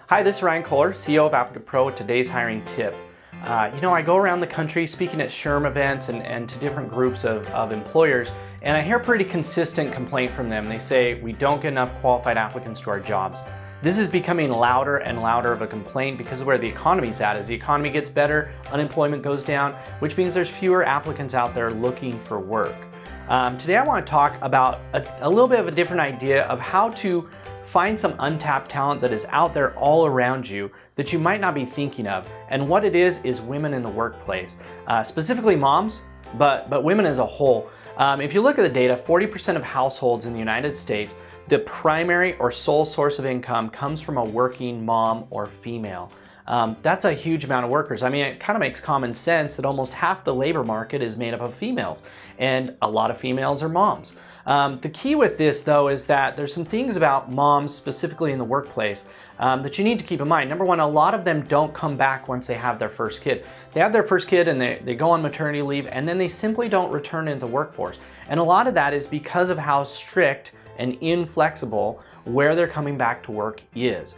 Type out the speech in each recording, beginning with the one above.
Hi, this is Ryan Kohler, CEO of ApplicantPro with today's hiring tip. I go around the country speaking at SHRM events and to different groups of employers, and I hear a pretty consistent complaint from them. They say, we don't get enough qualified applicants to our jobs. This is becoming louder and louder of a complaint because of where the economy's at. As the economy gets better, unemployment goes down, which means there's fewer applicants out there looking for work. Today I want to talk about a little bit of a different idea of how to find some untapped talent that is out there all around you that you might not be thinking of. And what it is women in the workplace, specifically moms, but women as a whole. If you look at the data, 40% of households in the United States, the primary or sole source of income comes from a working mom or female. That's a huge amount of workers. I mean, it kind of makes common sense that almost half the labor market is made up of females, and a lot of females are moms. The key with this, though, is that there's some things about moms, specifically in the workplace, that you need to keep in mind. Number one, a lot of them don't come back once they have their first kid. They have their first kid and they go on maternity leave, and then they simply don't return into the workforce. And a lot of that is because of how strict and inflexible where they're coming back to work is.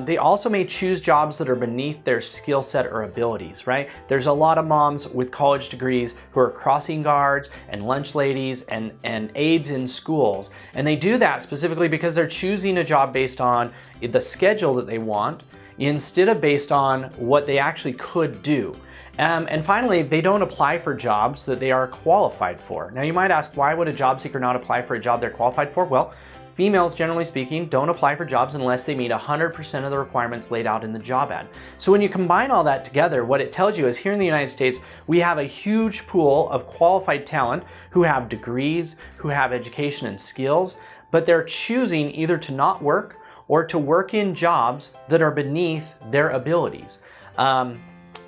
They also may choose jobs that are beneath their skill set or abilities, right? There's a lot of moms with college degrees who are crossing guards and lunch ladies and aides in schools. And they do that specifically because they're choosing a job based on the schedule that they want instead of based on what they actually could do. And finally, they don't apply for jobs that they are qualified for. Now you might ask, why would a job seeker not apply for a job they're qualified for? Well, females, generally speaking, don't apply for jobs unless they meet 100% of the requirements laid out in the job ad. So when you combine all that together, what it tells you is here in the United States, we have a huge pool of qualified talent who have degrees, who have education and skills, but they're choosing either to not work or to work in jobs that are beneath their abilities.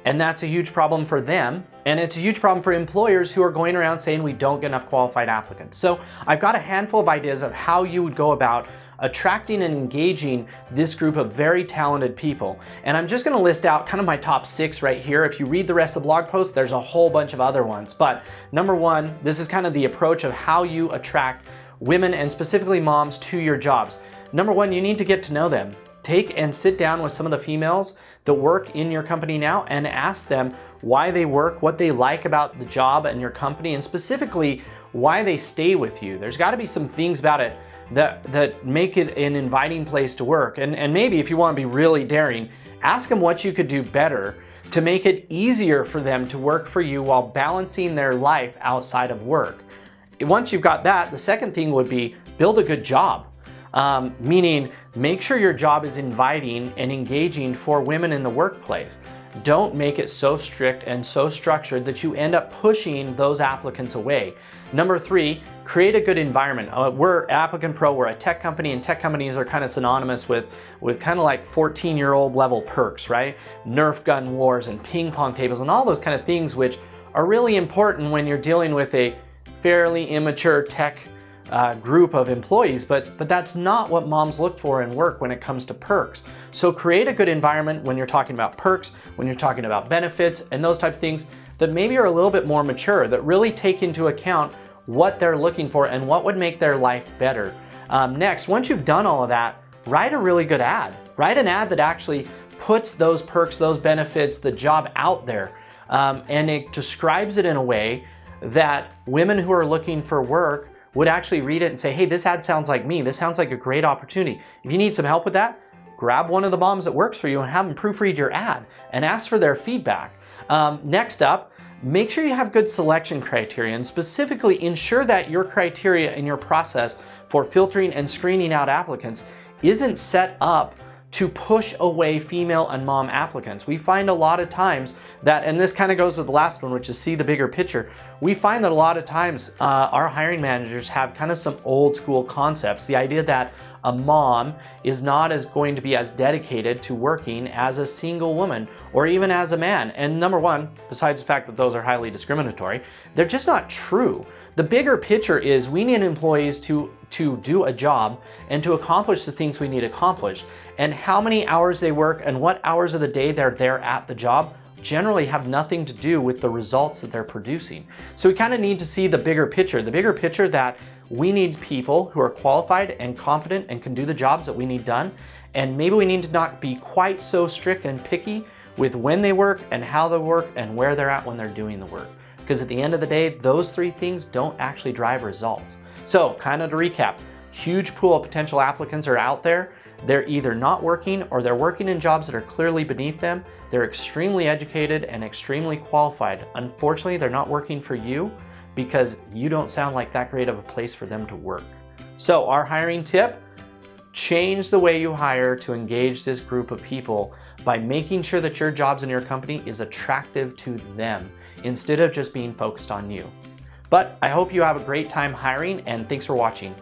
And that's a huge problem for them. And it's a huge problem for employers who are going around saying we don't get enough qualified applicants. So I've got a handful of ideas of how you would go about attracting and engaging this group of very talented people. And I'm just gonna list out kind of my top 6 right here. If you read the rest of the blog post, there's a whole bunch of other ones. But number one, this is kind of the approach of how you attract women and specifically moms to your jobs. Number one, you need to get to know them. Take and sit down with some of the females that work in your company now and ask them why they work, what they like about the job and your company, and specifically why they stay with you. There's got to be some things about it that make it an inviting place to work. And maybe if you want to be really daring, ask them what you could do better to make it easier for them to work for you while balancing their life outside of work. Once you've got that, the second thing would be build a good job. Meaning make sure your job is inviting and engaging for women in the workplace. Don't make it so strict and so structured that you end up pushing those applicants away. Number 3, create a good environment. We're ApplicantPro, we're a tech company, and tech companies are kind of synonymous with kind of like 14-year-old level perks, right? Nerf gun wars and ping pong tables and all those kind of things which are really important when you're dealing with a fairly immature tech group of employees, but that's not what moms look for in work when it comes to perks. So create a good environment when you're talking about perks, when you're talking about benefits and those type of things that maybe are a little bit more mature, that really take into account what they're looking for and what would make their life better. Next, once you've done all of that, write a really good ad. Write an ad that actually puts those perks, those benefits, the job out there, and it describes it in a way that women who are looking for work would actually read it and say, hey, this ad sounds like me. This sounds like a great opportunity. If you need some help with that, grab one of the moms that works for you and have them proofread your ad and ask for their feedback. Next up, make sure you have good selection criteria and specifically ensure that your criteria and your process for filtering and screening out applicants isn't set up to push away female and mom applicants. We find a lot of times that, and this kind of goes with the last one, which is see the bigger picture. We find that a lot of times our hiring managers have kind of some old school concepts. The idea that a mom is not going to be as dedicated to working as a single woman or even as a man. And number one, besides the fact that those are highly discriminatory, they're just not true. The bigger picture is we need employees to do a job and to accomplish the things we need accomplished. And how many hours they work and what hours of the day they're there at the job generally have nothing to do with the results that they're producing. So we kind of need to see the bigger picture that We need people who are qualified and competent and can do the jobs that we need done. And maybe we need to not be quite so strict and picky with when they work and how they work and where they're at when they're doing the work. Because at the end of the day, those three things don't actually drive results. So kind of to recap, huge pool of potential applicants are out there. They're either not working or they're working in jobs that are clearly beneath them. They're extremely educated and extremely qualified. Unfortunately, they're not working for you because you don't sound like that great of a place for them to work. So our hiring tip, change the way you hire to engage this group of people by making sure that your jobs in your company is attractive to them instead of just being focused on you. But I hope you have a great time hiring, and thanks for watching.